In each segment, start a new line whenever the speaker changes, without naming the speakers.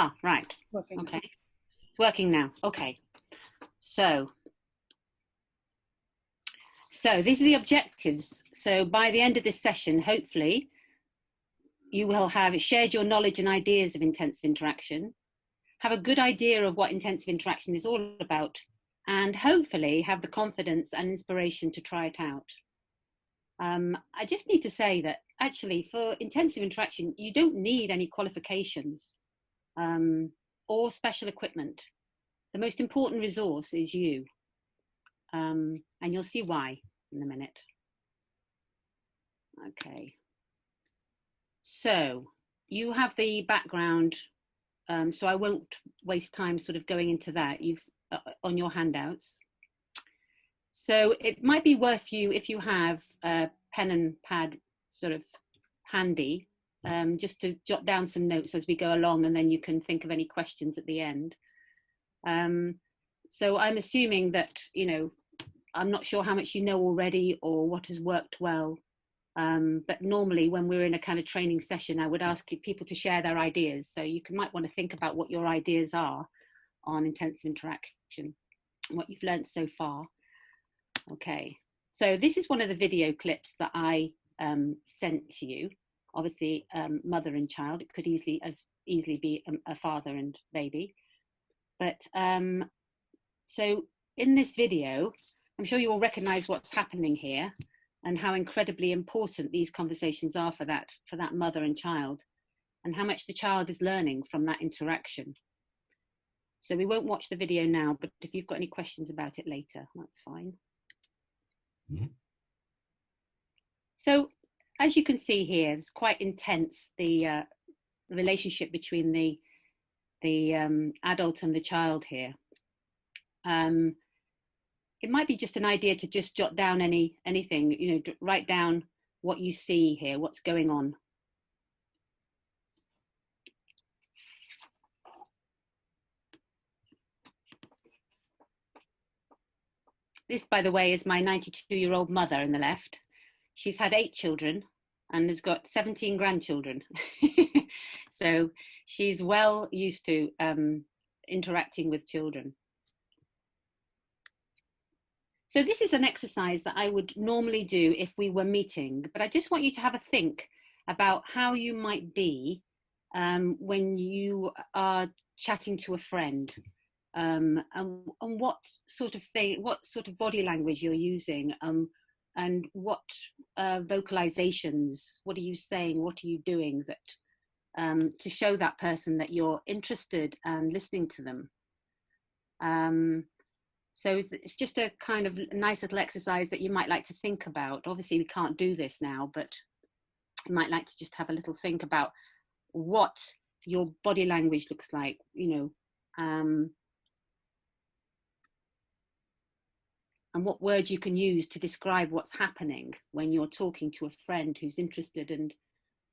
Ah, right.
Working.
Okay. It's working now. Okay. So these are the objectives. So by the end of this session, hopefully, you will have shared your knowledge and ideas of intensive interaction, have a good idea of what intensive interaction is all about, and hopefully have the confidence and inspiration to try it out. I just need to say that actually for intensive interaction, you don't need any qualifications or special equipment. The most important resource is you. And you'll see why in a minute. Okay. So you have the background, so I won't waste time sort of going into that. You've on your handouts. So it might be worth you, if you have a pen and pad sort of handy, just to jot down some notes as we go along, and then you can think of any questions at the end. So I'm assuming that, you know, I'm not sure how much you know already or what has worked well. But normally when we're in a kind of training session, I would ask people to share their ideas. So you might want to think about what your ideas are on intensive interaction, what you've learned so far. Okay, so this is one of the video clips that I sent to you. Obviously, mother and child. It could easily be a father and baby. But so in this video, I'm sure you all recognize what's happening here and how incredibly important these conversations are for that mother and child, and how much the child is learning from that interaction. So we won't watch the video now, but if you've got any questions about it later, that's fine. Mm-hmm. So as you can see here, it's quite intense, the relationship between the adult and the child here. It might be just an idea to just jot down anything, you know, write down what you see here, what's going on. This, by the way, is my 92-year-old mother in the left. She's had 8 children and has got 17 grandchildren. So she's well used to interacting with children. So this is an exercise that I would normally do if we were meeting, but I just want you to have a think about how you might be when you are chatting to a friend, and what sort of body language you're using, and what vocalizations, what are you saying, what are you doing that to show that person that you're interested and listening to them. So it's just a kind of nice little exercise that you might like to think about. Obviously, we can't do this now, but you might like to just have a little think about what your body language looks like, you know, and what words you can use to describe what's happening when you're talking to a friend who's interested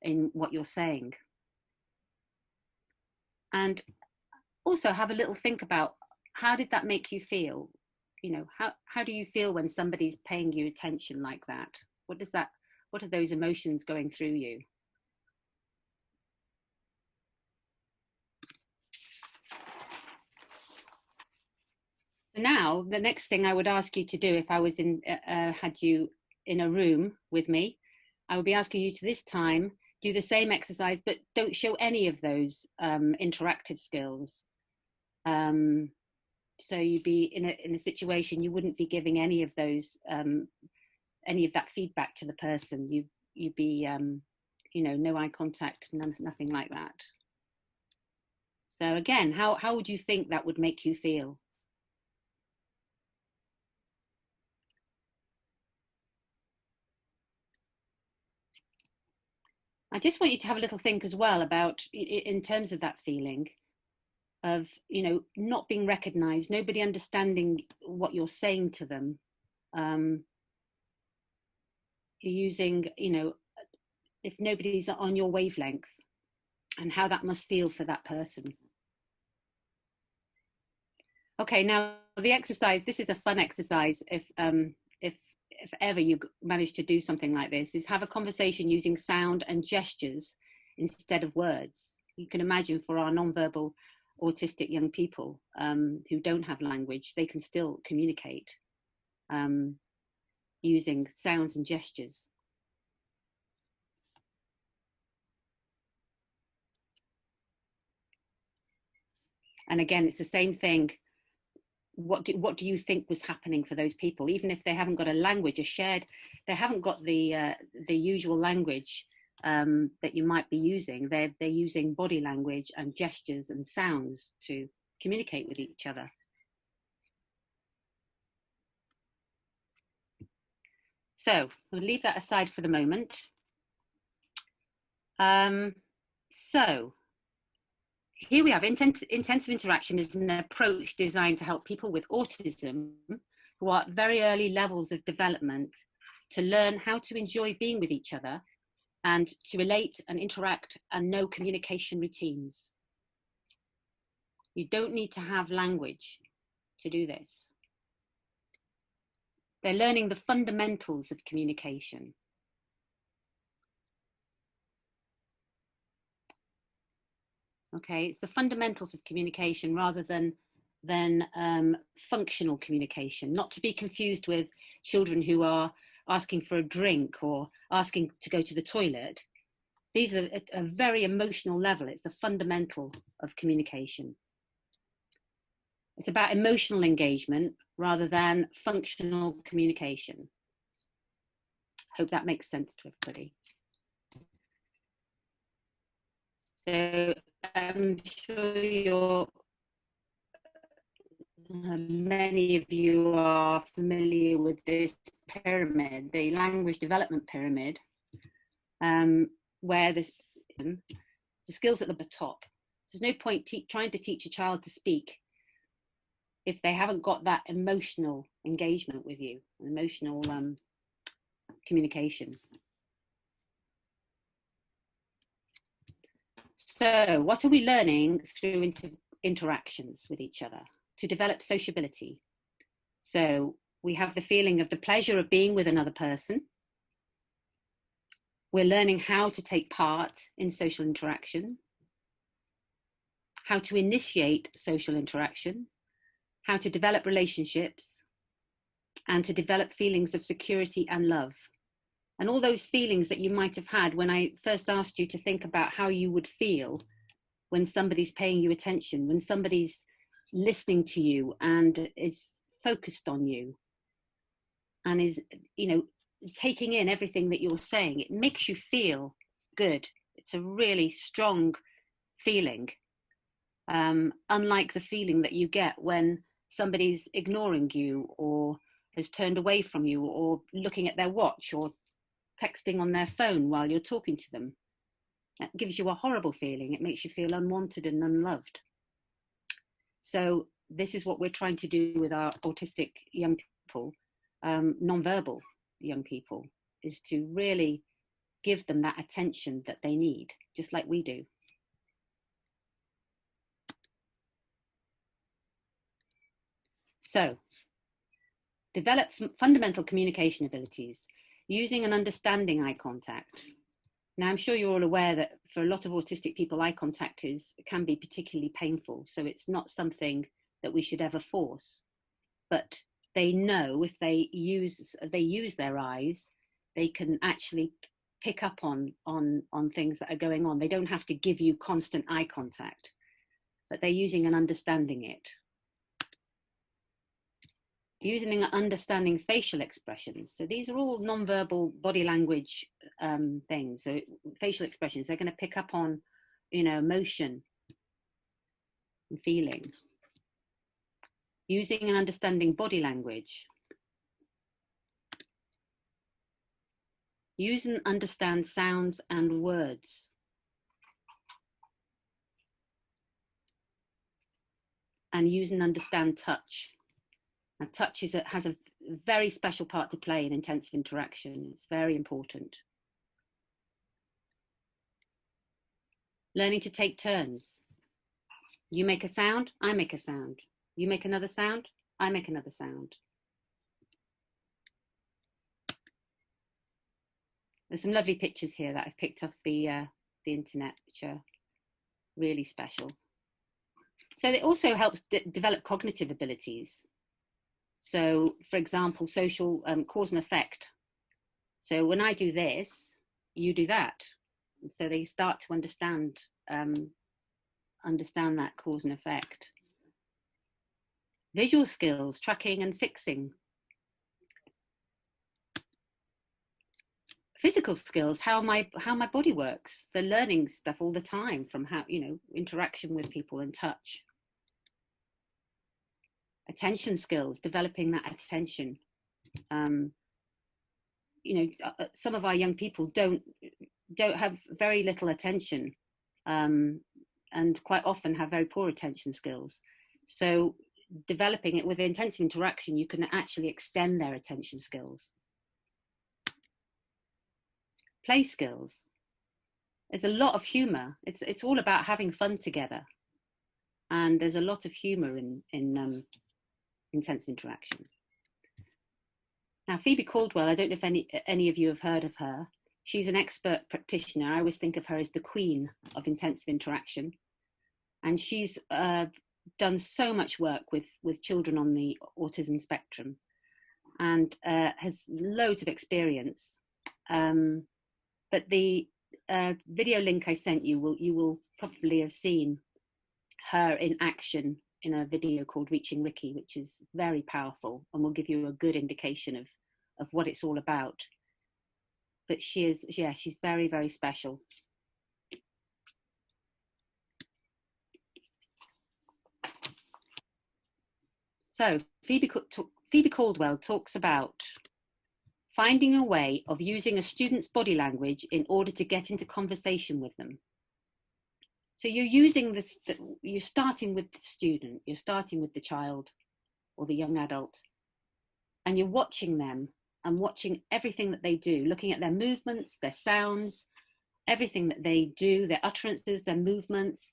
in what you're saying. And also have a little think about, how did that make you feel? You know, how do you feel when somebody's paying you attention like that? What are those emotions going through you? So now the next thing I would ask you to do, if I was had you in a room with me, I would be asking you to this time do the same exercise, but don't show any of those interactive skills. So you'd be in a situation you wouldn't be giving any of those, any of that feedback to the person. You'd be, you know, no eye contact, nothing like that. So again, how would you think that would make you feel? I just want you to have a little think as well about, in terms of that feeling of, you know, not being recognized, nobody understanding what you're saying to them. You're using, you know, if nobody's on your wavelength, and how that must feel for that person. Okay, now the exercise, this is a fun exercise if ever you manage to do something like this, is have a conversation using sound and gestures instead of words. You can imagine for our non-verbal autistic young people who don't have language, they can still communicate using sounds and gestures. And again, it's the same thing. What do you think was happening for those people? Even if they haven't got a language, they haven't got the usual language that you might be using. They're using body language and gestures and sounds to communicate with each other. So we'll leave that aside for the moment. So here we have intensive interaction is an approach designed to help people with autism who are at very early levels of development to learn how to enjoy being with each other and to relate and interact and know communication routines. You don't need to have language to do this. They're learning the fundamentals of communication. Okay, it's the fundamentals of communication rather than functional communication, not to be confused with children who are asking for a drink or asking to go to the toilet. These are at a very emotional level. It's the fundamental of communication. It's about emotional engagement rather than functional communication. Hope that makes sense to everybody. So I'm sure many of you are familiar with this pyramid, the language development pyramid, where the skills at the top. There's no point trying to teach a child to speak if they haven't got that emotional engagement with you, emotional communication. So what are we learning through interactions with each other to develop sociability? So we have the feeling of the pleasure of being with another person. We're learning how to take part in social interaction, how to initiate social interaction, how to develop relationships, and to develop feelings of security and love. And all those feelings that you might have had when I first asked you to think about how you would feel when somebody's paying you attention, when somebody's listening to you and is focused on you and is, taking in everything that you're saying. It makes you feel good. It's a really strong feeling, unlike the feeling that you get when somebody's ignoring you or has turned away from you or looking at their watch or texting on their phone while you're talking to them. That gives you a horrible feeling. It makes you feel unwanted and unloved. So this is what we're trying to do with our autistic young people, non-verbal young people, is to really give them that attention that they need, just like we do. So, develop fundamental communication abilities using and understanding eye contact. Now, I'm sure you're all aware that for a lot of autistic people, eye contact can be particularly painful. So it's not something that we should ever force. But they know if they use their eyes, they can actually pick up on things that are going on. They don't have to give you constant eye contact, but they're using and understanding it. Using and understanding facial expressions. So these are all non-verbal body language things. So facial expressions, they're going to pick up on, emotion and feeling. Using and understanding body language. Use and understand sounds and words. And use and understand touch. Now, touch has a very special part to play in intensive interaction. It's very important. Learning to take turns. You make a sound, I make a sound. You make another sound, I make another sound. There's some lovely pictures here that I've picked off the internet, which are really special. So it also helps develop cognitive abilities. So, for example, social cause and effect. So when I do this, you do that. And so they start to understand that cause and effect. Visual skills, tracking and fixing. Physical skills, how my body works. They're learning stuff all the time from how, interaction with people and touch. Attention skills, developing that attention. Some of our young people don't have very little attention, and quite often have very poor attention skills. So developing it with intensive interaction, you can actually extend their attention skills. Play skills. There's a lot of humor. It's all about having fun together, and there's a lot of humor in intensive interaction. Now, Phoebe Caldwell, I don't know if any of you have heard of her. She's an expert practitioner. I always think of her as the queen of intensive interaction. And she's done so much work with children on the autism spectrum, and has loads of experience. But the video link I sent you will probably have seen her in action in a video called Reaching Ricky, which is very powerful and will give you a good indication of what it's all about. But she's very, very special. So Phoebe Caldwell talks about finding a way of using a student's body language in order to get into conversation with them. So you're using this, you're starting with the student, you're starting with the child or the young adult, and you're watching them and watching everything that they do, looking at their movements, their sounds, everything that they do, their utterances, their movements.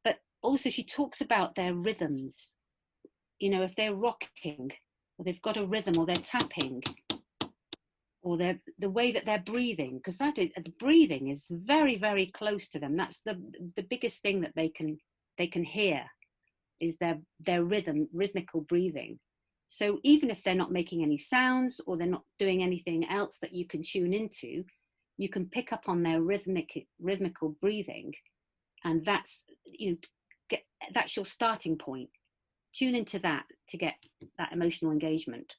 But also she talks about their rhythms. If they're rocking, or they've got a rhythm, or they're tapping, or the way that they're breathing, because the breathing is very, very close to them. That's the biggest thing that they can hear is their rhythmical breathing. So even if they're not making any sounds or they're not doing anything else that you can tune into, you can pick up on their rhythmical breathing, and that's your starting point. Tune into that to get that emotional engagement.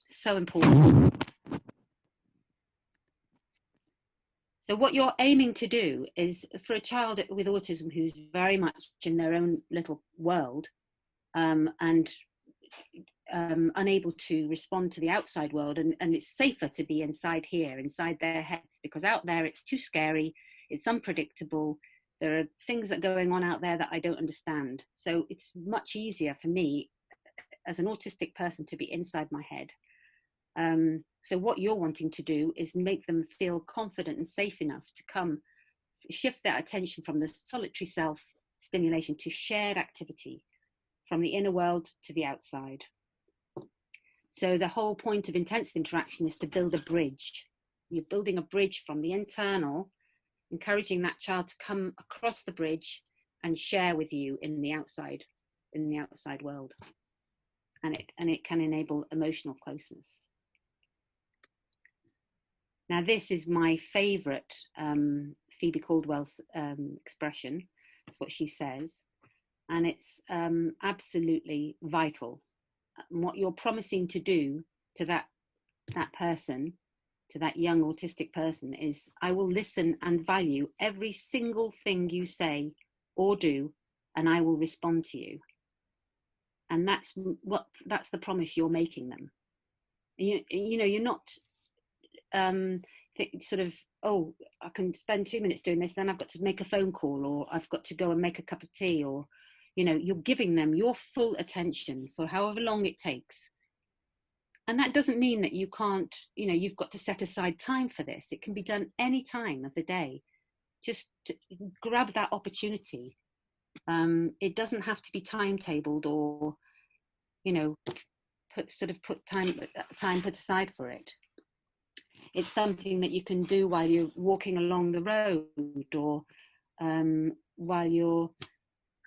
So important. So what you're aiming to do is, for a child with autism who's very much in their own little world, and unable to respond to the outside world, and it's safer to be inside here, inside their heads, because out there it's too scary, it's unpredictable, there are things that are going on out there that I don't understand. So it's much easier for me as an autistic person to be inside my head. So what you're wanting to do is make them feel confident and safe enough to come shift their attention from the solitary self stimulation to shared activity, from the inner world to the outside. So the whole point of intensive interaction is to build a bridge. You're building a bridge from the internal, encouraging that child to come across the bridge and share with you in the outside world. And it can enable emotional closeness. Now, this is my favorite Phoebe Caldwell's expression. That's what she says. And it's absolutely vital. And what you're promising to do to that person, to that young autistic person, is I will listen and value every single thing you say or do, and I will respond to you. And that's the promise you're making them. You're not sort of, oh, I can spend 2 minutes doing this, then I've got to make a phone call, or I've got to go and make a cup of tea, or you're giving them your full attention for however long it takes. And that doesn't mean that you can't, you've got to set aside time for this. It can be done any time of the day. Just grab that opportunity. It doesn't have to be timetabled or, put time put aside for it. It's something that you can do while you're walking along the road, or while you're,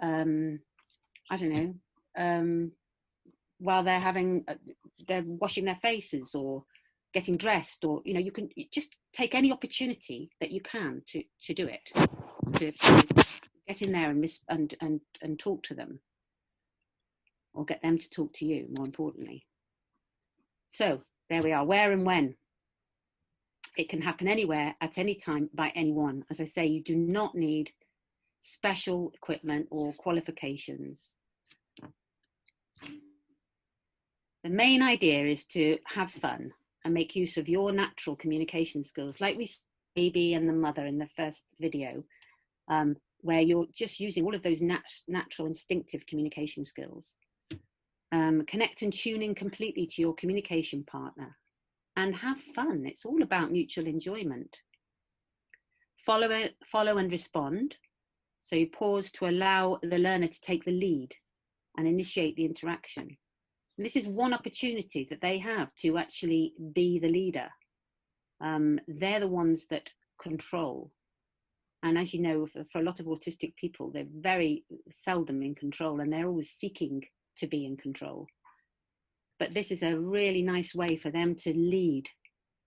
I don't know, while they're washing their faces or getting dressed, or, you know, you can just take any opportunity that you can to do it, to get in there and talk to them, or get them to talk to you, more importantly. So there we are, where and when. It can happen anywhere, at any time, by anyone. As I say, you do not need special equipment or qualifications. The main idea is to have fun and make use of your natural communication skills, like we saw Phoebe and the mother in the first video, where you're just using all of those natural instinctive communication skills. Connect and tune in completely to your communication partner and have fun. It's all about mutual enjoyment. Follow and respond. So you pause to allow the learner to take the lead and initiate the interaction. And this is one opportunity that they have to actually be the leader. They're the ones that control. And as you know, for a lot of autistic people, they're very seldom in control, and they're always seeking to be in control. But this is a really nice way for them to lead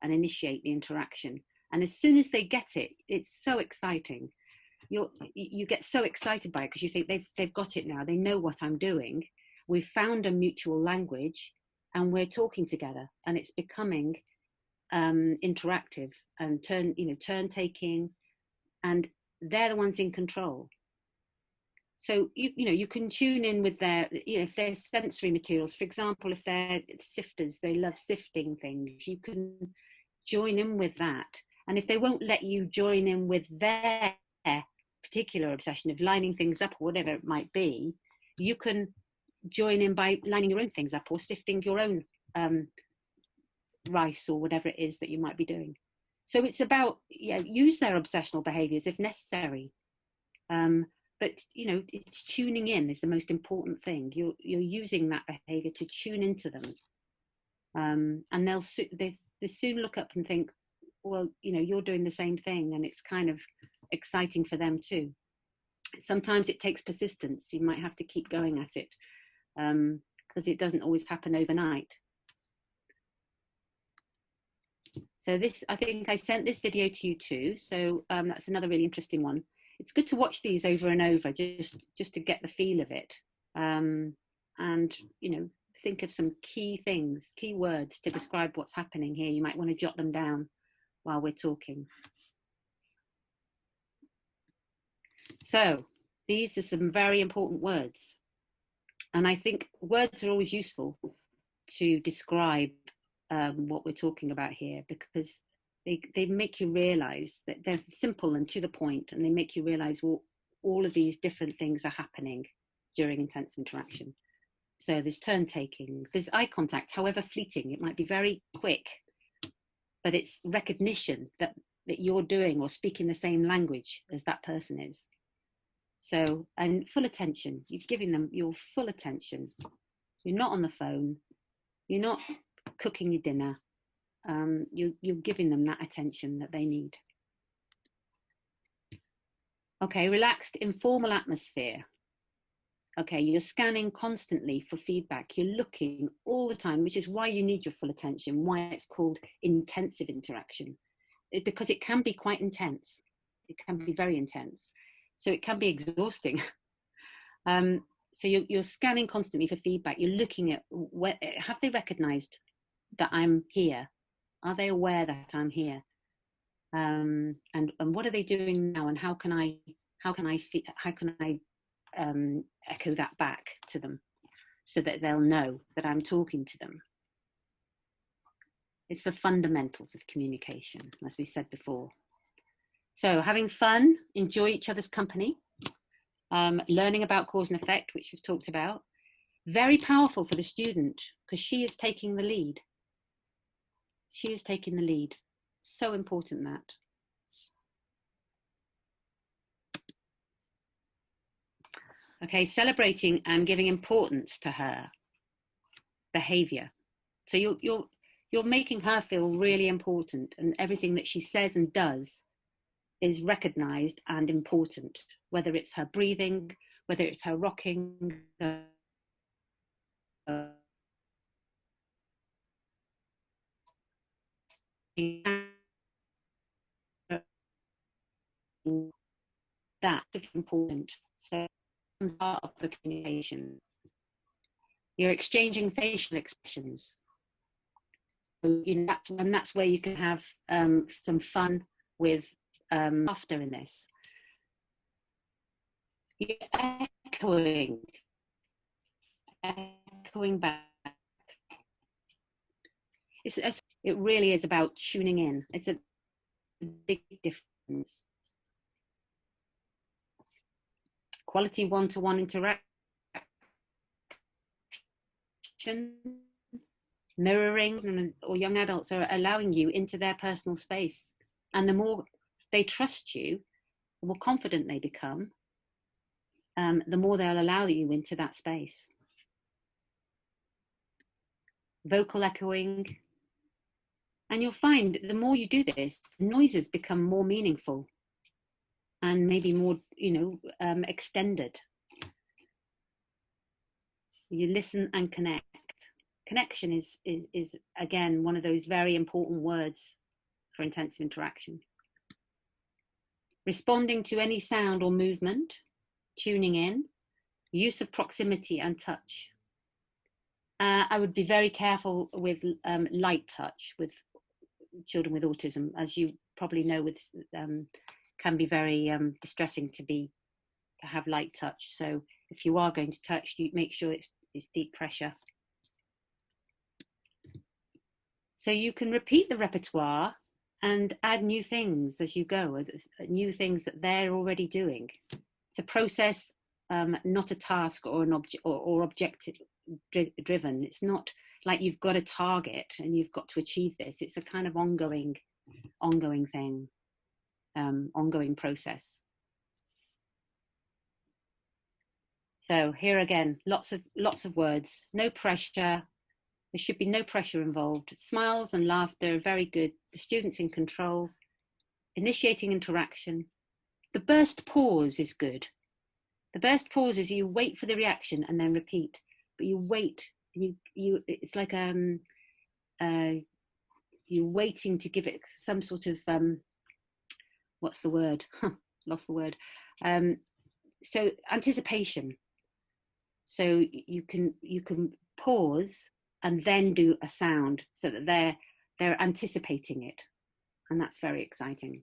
and initiate the interaction. And as soon as they get it, it's so exciting. You get so excited by it because you think they've got it now. They know what I'm doing. We've found a mutual language and we're talking together, and it's becoming interactive and turn taking, and they're the ones in control. So you can tune in with their, if they're sensory materials, for example, if they're sifters, they love sifting things, you can join in with that. And if they won't let you join in with their particular obsession of lining things up or whatever it might be, you can join in by lining your own things up or sifting your own rice or whatever it is that you might be doing. So it's about, use their obsessional behaviors if necessary. But it's tuning in is the most important thing. You're using that behavior to tune into them, and they soon look up and think, well, you're doing the same thing, and it's kind of exciting for them too. Sometimes it takes persistence. You might have to keep going at it, because it doesn't always happen overnight. So I think I sent this video to you too. So that's another really interesting one. It's good to watch these over and over just to get the feel of it, and think of some key things, key words to describe what's happening here. You might want to jot them down while we're talking. So these are some very important words, and I think words are always useful to describe what we're talking about here, because they make you realize that they're simple and to the point, and they make you realize, well, all of these different things are happening during intense interaction. So there's turn taking, there's eye contact, however fleeting. It might be very quick, but it's recognition that you're doing or speaking the same language as that person is. So, and full attention, you're giving them your full attention. You're not on the phone, you're not cooking your dinner. You're giving them that attention that they need. Okay, relaxed, informal atmosphere. Okay, you're scanning constantly for feedback. You're looking all the time, which is why you need your full attention, why it's called intensive interaction, because it can be quite intense. It can be very intense. So it can be exhausting. So you're scanning constantly for feedback. You're looking at, have they recognized that I'm here? Are they aware that I'm here? And what are they doing now? And how can I echo that back to them so that they'll know that I'm talking to them? It's the fundamentals of communication, as we said before. So having fun, enjoy each other's company, learning about cause and effect, which we've talked about. Very powerful for the student, because she is taking the lead. She is taking the lead. So important, that. Okay, celebrating and giving importance to her behavior. So you're making her feel really important, and everything that she says and does is recognized and important, whether it's her breathing, whether it's her rocking, that's important. So it's part of the communication. You're exchanging facial expressions. So, you know, that's where you can have some fun with laughter in this. You're echoing back. It really is about tuning in. It's a big difference. Quality one-to-one interaction, mirroring, or young adults are allowing you into their personal space. And the more they trust you, the more confident they become, the more they'll allow you into that space. Vocal echoing. And you'll find the more you do this, noises become more meaningful and maybe more, extended. You listen and connect. Connection is again, one of those very important words for intensive interaction. Responding to any sound or movement, tuning in, use of proximity and touch. I would be very careful with light touch with children with autism, as you probably know, with can be very distressing to have light touch. So if you are going to touch, you make sure it's deep pressure. So you can repeat the repertoire and add new things as you go, new things that they're already doing. It's a process, not a task or an objective driven. It's not like you've got a target and you've got to achieve this. It's a kind of ongoing thing, ongoing process. So here again, lots of words, no pressure. There should be no pressure involved. Smiles and laughter are very good. The student's in control. Initiating interaction. The burst pause is good. The burst pause is you wait for the reaction and then repeat. But you wait. It's like you're waiting to give it some sort of what's the word? Lost the word. So anticipation. So you can pause and then do a sound so that they're anticipating it, and that's very exciting.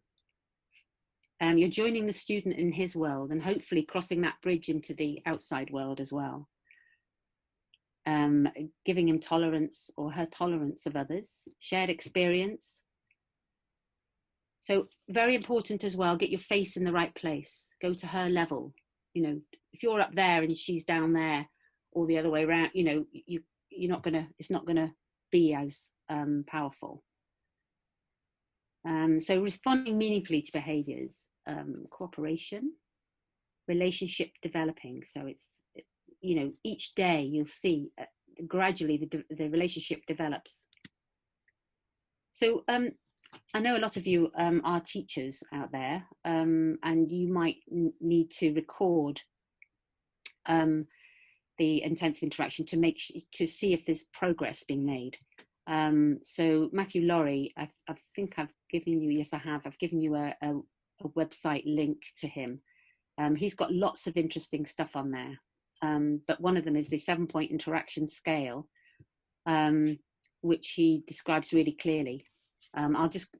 You're joining the student in his world and hopefully crossing that bridge into the outside world as well. Giving him tolerance or her tolerance of others, shared experience. So very important as well, get your face in the right place, go to her level. You know, if you're up there and she's down there or the other way around, you know, it's not gonna be as powerful. So responding meaningfully to behaviours, cooperation, relationship developing. So it's, each day you'll see gradually the relationship develops. So I know a lot of you are teachers out there, and you might need to record the intensive interaction to see if there's progress being made. So Matthew Laurie, I think I've given you, yes I have, I've given you a website link to him. He's got lots of interesting stuff on there, but one of them is the 7-point interaction scale, which he describes really clearly. I'll just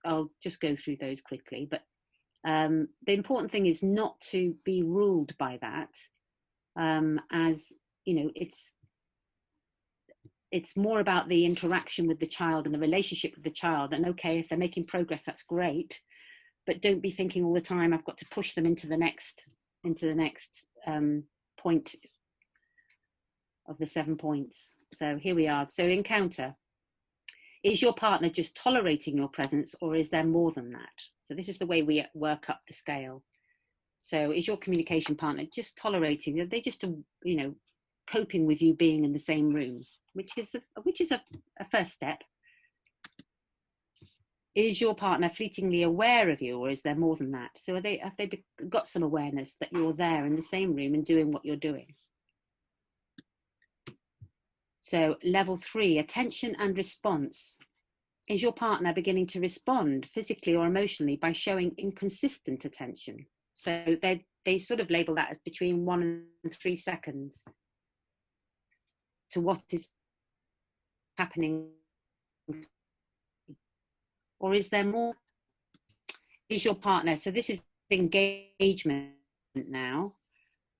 go through those quickly, but the important thing is not to be ruled by that, as it's more about the interaction with the child and the relationship with the child. And okay, if they're making progress, that's great, but don't be thinking all the time, I've got to push them into the next point of the 7 points. So here we are. So encounter. Is your partner just tolerating your presence, or is there more than that? So this is the way we work up the scale. So is your communication partner just tolerating? Are they just, coping with you being in the same room, which is a first step. Is your partner fleetingly aware of you, or is there more than that? So have they got some awareness that you're there in the same room and doing what you're doing? So level 3, attention and response. Is your partner beginning to respond physically or emotionally by showing inconsistent attention? So they sort of label that as between 1 and 3 seconds to what is happening. Or is there more? Is your partner, so this is engagement now,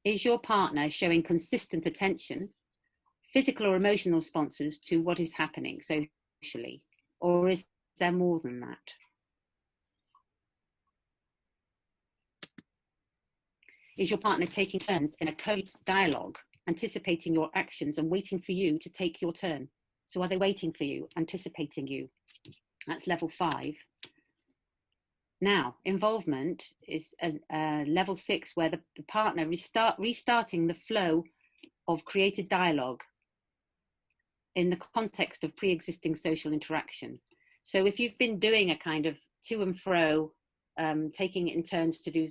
is your partner showing consistent attention, physical or emotional responses to what is happening socially? Or is there more than that? Is your partner taking turns in a code dialogue, anticipating your actions and waiting for you to take your turn? So are they waiting for you, anticipating you? That's level 5. Now, involvement is level 6, where the partner restarting the flow of created dialogue in the context of pre-existing social interaction. So if you've been doing a kind of to and fro, taking it in turns to do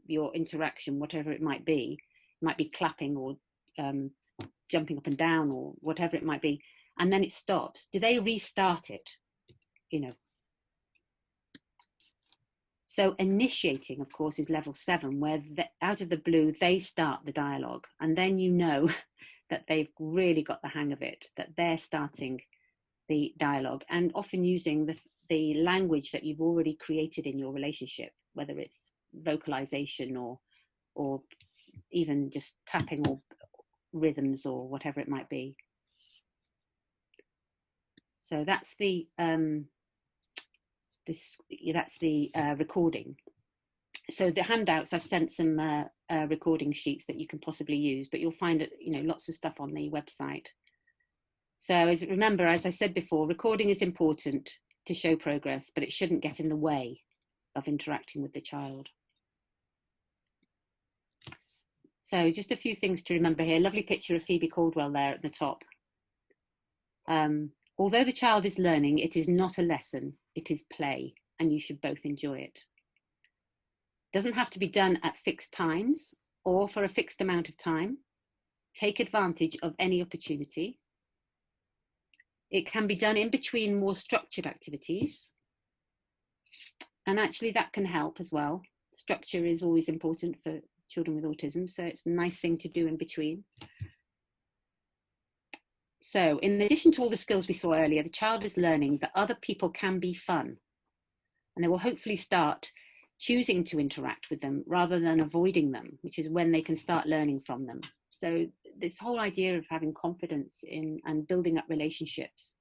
your interaction, whatever it might be clapping or jumping up and down or whatever it might be, and then it stops, do they restart it? You know. So initiating, of course, is level 7, where out of the blue, they start the dialogue. And then you know that they've really got the hang of it, that they're starting the dialogue and often using the language that you've already created in your relationship, whether it's vocalization or even just tapping or rhythms or whatever it might be. So that's the recording. So the handouts, I've sent some recording sheets that you can possibly use, but you'll find lots of stuff on the website. So remember, as I said before, recording is important to show progress, but it shouldn't get in the way of interacting with the child. So just a few things to remember here. Lovely picture of Phoebe Caldwell there at the top. Although the child is learning, it is not a lesson, it is play, and you should both enjoy it. It doesn't have to be done at fixed times or for a fixed amount of time. Take advantage of any opportunity. It can be done in between more structured activities. And actually that can help as well. Structure is always important for children with autism, so it's a nice thing to do in between. So in addition to all the skills we saw earlier, the child is learning that other people can be fun, and they will hopefully start choosing to interact with them rather than avoiding them, which is when they can start learning from them. So this whole idea of having confidence in and building up relationships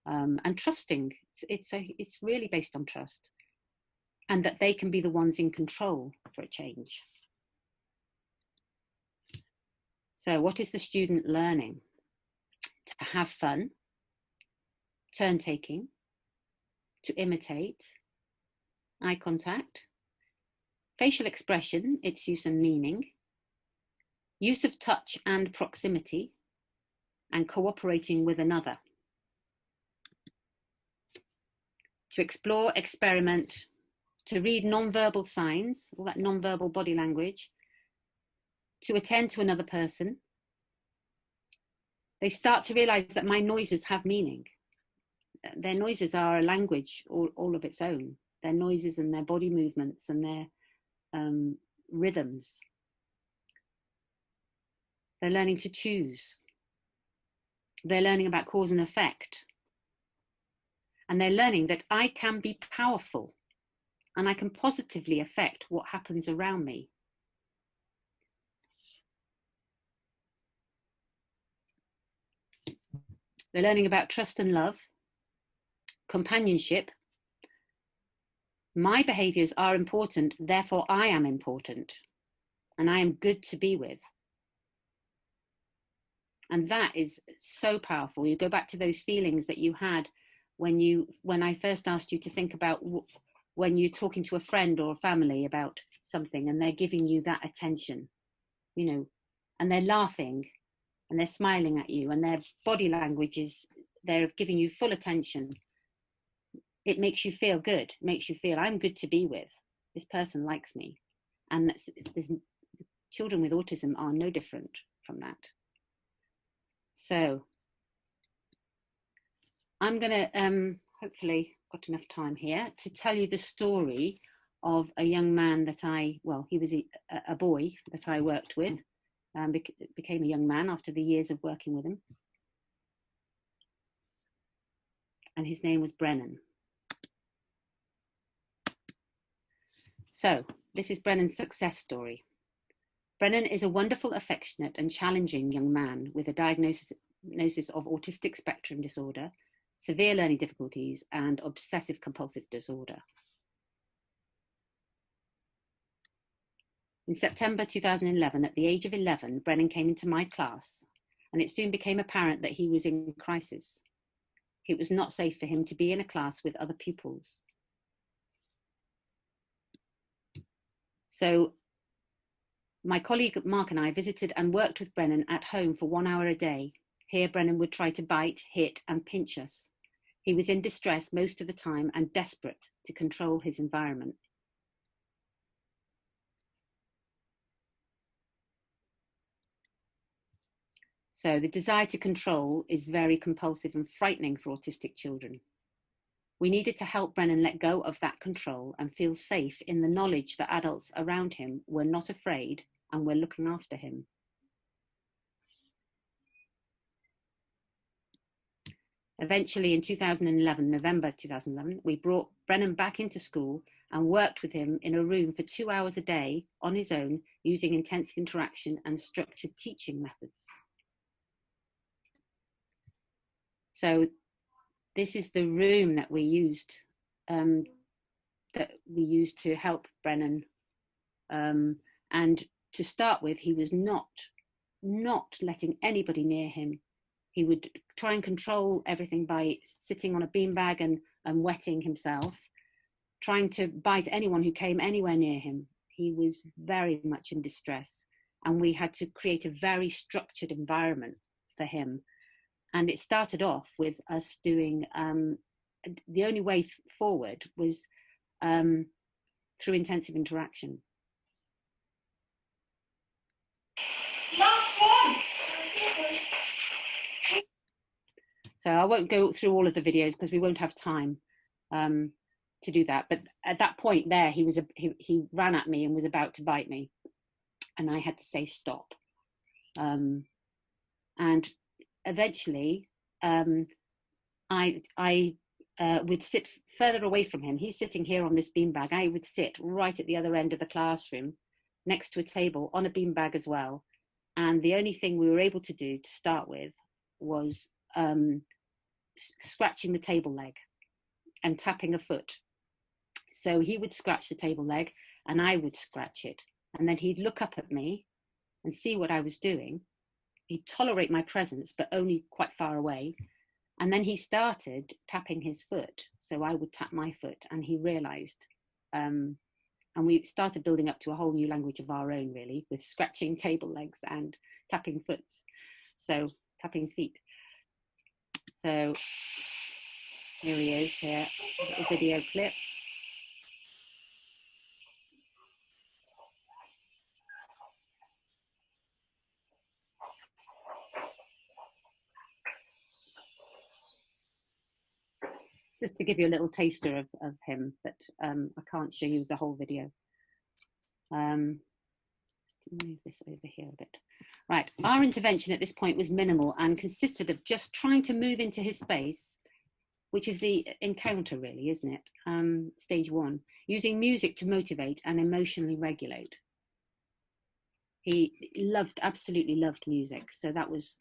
and trusting, it's really based on trust, and that they can be the ones in control for a change. So what is the student learning? To have fun, turn taking, to imitate, eye contact, facial expression, its use and meaning, use of touch and proximity, and cooperating with another. To explore, experiment, to read non-verbal signs, all that non-verbal body language, to attend to another person. They start to realize that my noises have meaning. Their noises are a language all of its own. Their noises and their body movements and their rhythms. They're learning to choose. They're learning about cause and effect. And they're learning that I can be powerful and I can positively affect what happens around me. They're learning about trust and love, companionship. My behaviours are important, therefore I am important, and I am good to be with. And that is so powerful. You go back to those feelings that you had when I first asked you to think about when you're talking to a friend or a family about something and they're giving you that attention, and they're laughing and they're smiling at you and their body language is, they're giving you full attention. it makes you feel good. It makes you feel I'm good to be with. This person likes me. And children with autism are no different from that. So I'm going to hopefully got enough time here to tell you the story of a young man that he was a boy that I worked with, became a young man after the years of working with him. And his name was Brennan. So this is Brennan's success story. Brennan is a wonderful, affectionate and challenging young man with a diagnosis of autistic spectrum disorder, severe learning difficulties and obsessive compulsive disorder. In September 2011, at the age of 11, Brennan came into my class, and it soon became apparent that he was in crisis. It was not safe for him to be in a class with other pupils. So my colleague Mark and I visited and worked with Brennan at home for 1 hour a day. Here, Brennan would try to bite, hit, and pinch us. He was in distress most of the time and desperate to control his environment. So the desire to control is very compulsive and frightening for autistic children. We needed to help Brennan let go of that control and feel safe in the knowledge that adults around him were not afraid and were looking after him. Eventually in November 2011, we brought Brennan back into school and worked with him in a room for 2 hours a day on his own, using intensive interaction and structured teaching methods. So this is the room that we used to help Brennan. And to start with, he was not letting anybody near him. He would try and control everything by sitting on a beanbag and wetting himself, trying to bite anyone who came anywhere near him. He was very much in distress, and we had to create a very structured environment for him. And it started off with us doing, the only way forward was through intensive interaction.
Last one.
So I won't go through all of the videos because we won't have time to do that. But at that point there, he ran at me and was about to bite me, and I had to say stop. And eventually, I would sit further away from him. He's sitting here on this beanbag. I would sit right at the other end of the classroom, next to a table on a beanbag as well. And the only thing we were able to do to start with was scratching the table leg and tapping a foot. So he would scratch the table leg and I would scratch it. And then he'd look up at me and see what I was doing. He'd tolerate my presence, but only quite far away. And then he started tapping his foot. So I would tap my foot, and he realized. And we started building up to a whole new language of our own, really, with scratching table legs and tapping foots. So tapping feet. So here he is here, a video clip. Just to give you a little taster of him, but I can't show you the whole video. Move this over here a bit. Right, our intervention at this point was minimal and consisted of just trying to move into his space, which is the encounter really, isn't it? Stage one, using music to motivate and emotionally regulate. He absolutely loved music, so that was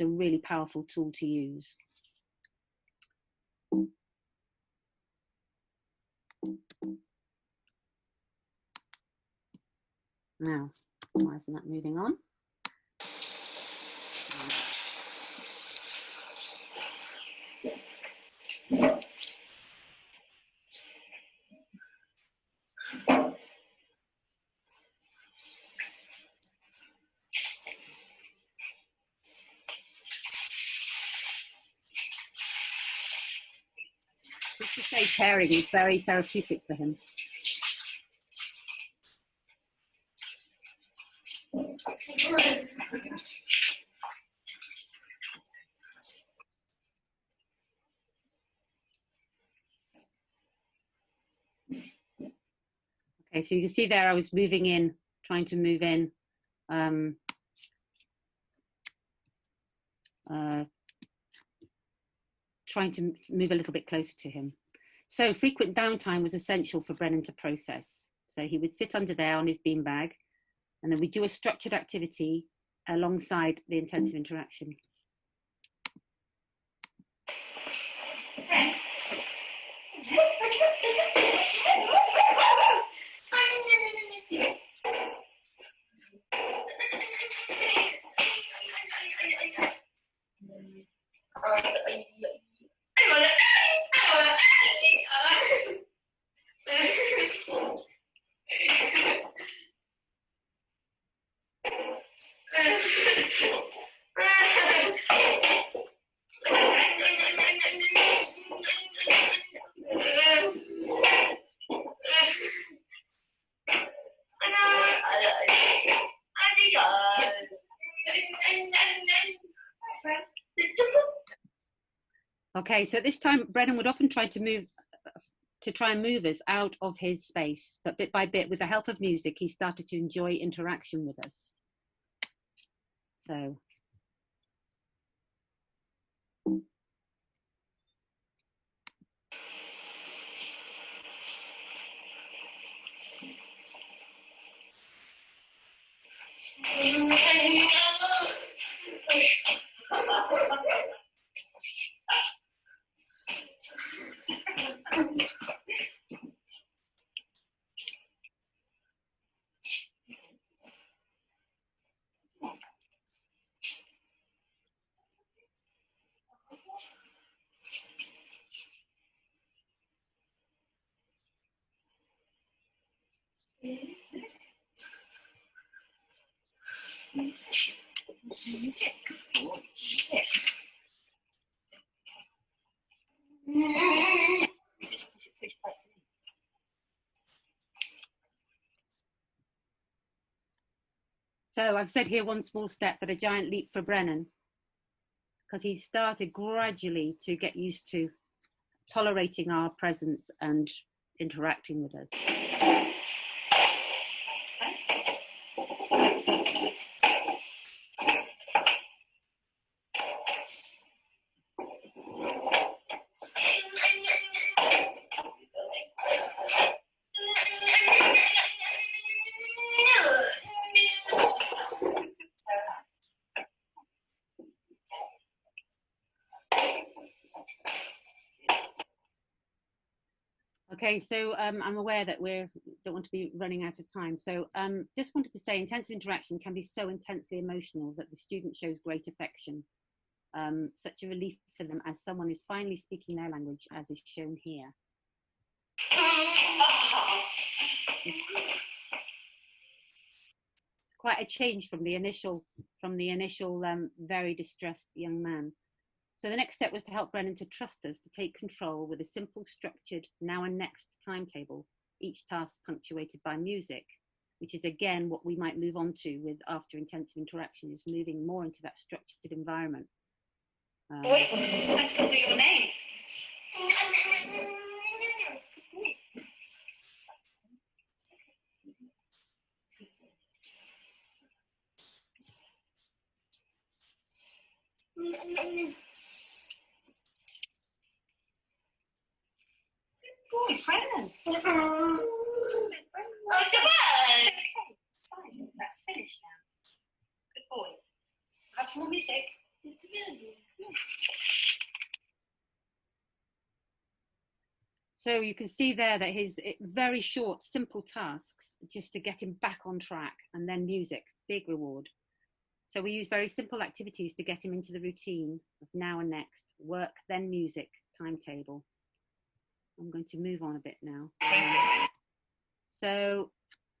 a really powerful tool to use. Now, why isn't that moving on? Just to say pairing is very therapeutic for him. Okay, so you can see there I was moving in, trying to move in. Trying to move a little bit closer to him. So frequent downtime was essential for Brennan to process. So he would sit under there on his beanbag, and then we'd do a structured activity alongside the intensive interaction. Okay, so this time Brennan would often try and move us out of his space, but bit by bit, with the help of music, he started to enjoy interaction with us. So. So I've said here one small step, but a giant leap for Brennan, because he started gradually to get used to tolerating our presence and interacting with us. Okay, so I'm aware that we don't want to be running out of time. So just wanted to say intensive interaction can be so intensely emotional that the student shows great affection. Such a relief for them as someone is finally speaking their language, as is shown here. Quite a change from the initial very distressed young man. So the next step was to help Brennan to trust us, to take control with a simple, structured now and next timetable, each task punctuated by music, which is again what we might move on to with after intensive interaction, is moving more into that structured environment.
Wait, let's go do your name. Boy, Brennan. Oh, it's a bird. Fine, that's finished now. Good boy. Have some more music. It's a bird.
So you can see there that his very short, simple tasks, just to get him back on track, and then music, big reward. So we use very simple activities to get him into the routine of now and next, work, then music, timetable. I'm going to move on a bit now. So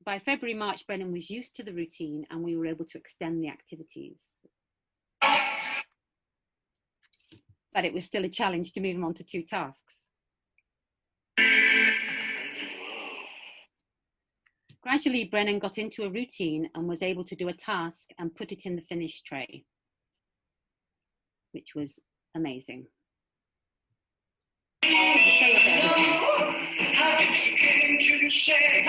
by February, March, Brennan was used to the routine and we were able to extend the activities. But it was still a challenge to move him on to 2 tasks. Gradually, Brennan got into a routine and was able to do a task and put it in the finish tray, which was amazing.
How did you get into the shade?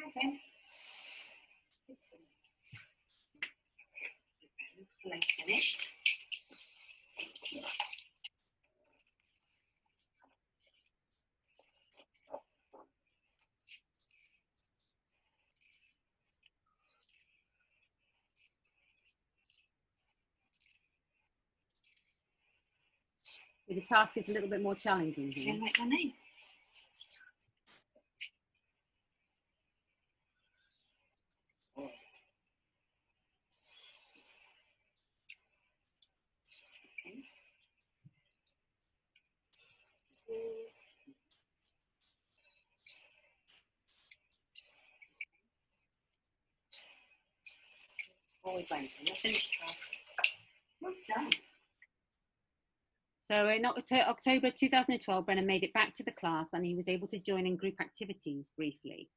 Okay. Let's finish.
So the task is a little bit more challenging here.
Can you write your name? Always waiting. You're finished. Well done.
So in October 2012, Brennan made it back to the class and he was able to join in group activities briefly.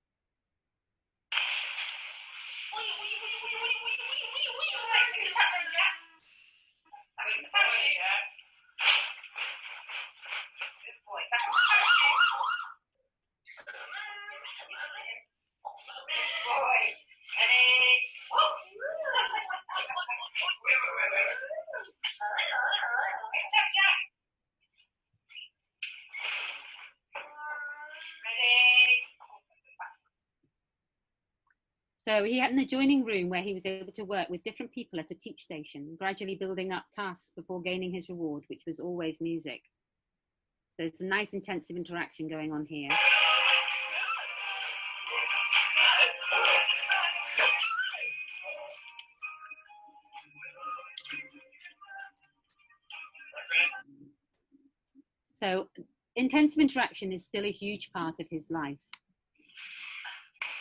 So he had an adjoining room where he was able to work with different people at a teach station, gradually building up tasks before gaining his reward, which was always music. So it's a nice intensive interaction going on here. So intensive interaction is still a huge part of his life.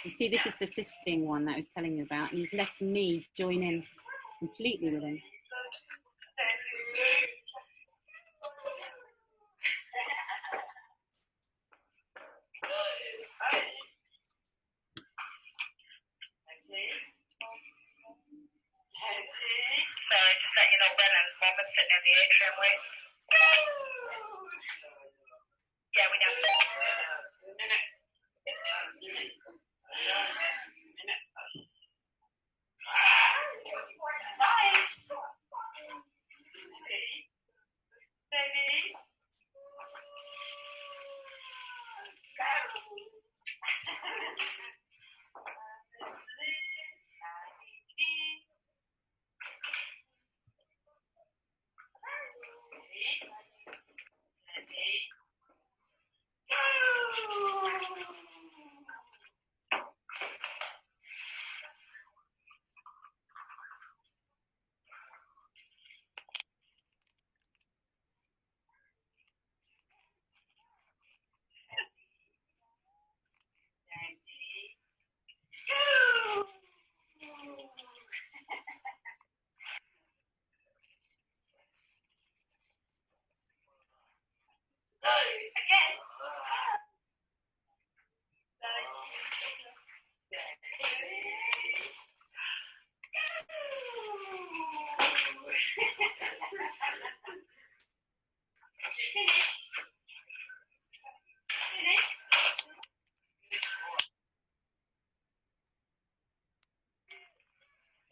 You see, this is the sifting one that I was telling you about, and he's let me join in completely with him.
Sorry, just let you know, Brennan's mum is sitting in the atrium with. Yeah, we know. Nice. Baby.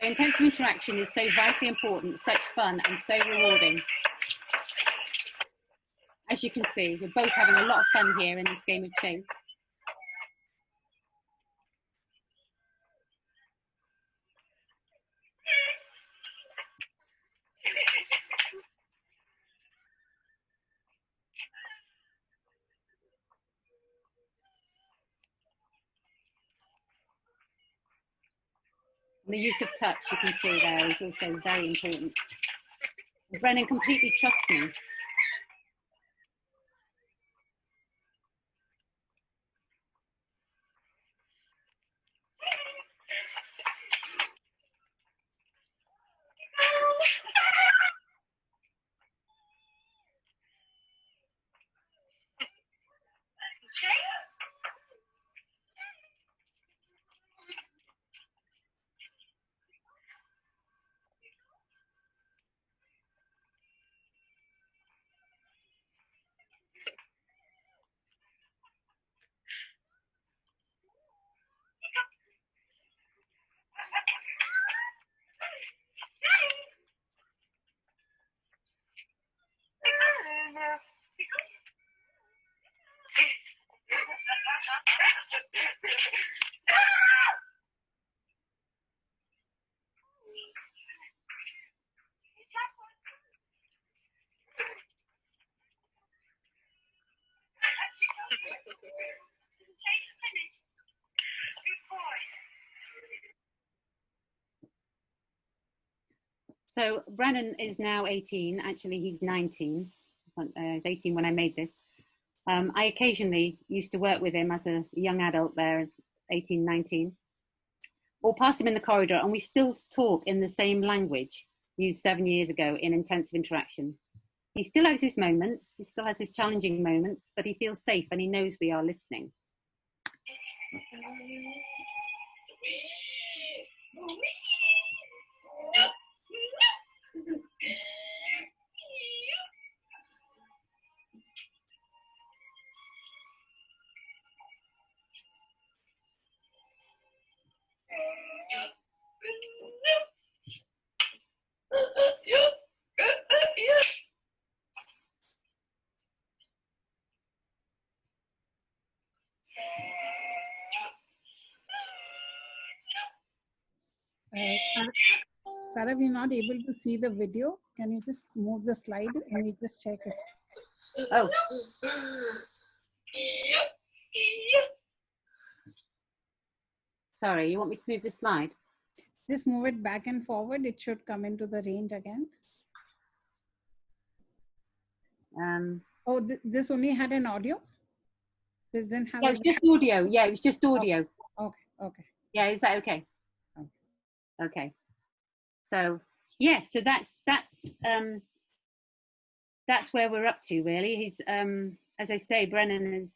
Intensive interaction is so vitally important, such fun and so rewarding. As you can see, we're both having a lot of fun here in this game of chase. The use of touch, you can see there, is also very important. Brennan completely trusts me.
Chase finished. Good boy.
So Brennan is now 18. Actually, he's 19. He's 18 when I made this. I occasionally used to work with him as a young adult there, 18, 19, or pass him in the corridor, and we still talk in the same language used 7 years ago in intensive interaction. He still has his moments, he still has his challenging moments, but he feels safe and he knows we are listening.
Sara, we're not able to see the video. Can you just move the slide and we just check it?
Oh. Sorry, you want me to move the slide?
Just move it back and forward. It should come into the range again. Oh, this only had an audio? This didn't have.
Yeah, it was just audio. Yeah, it was just audio.
Okay.
Yeah, is that okay? Okay. So yeah, so that's where we're up to really. He's as I say, Brennan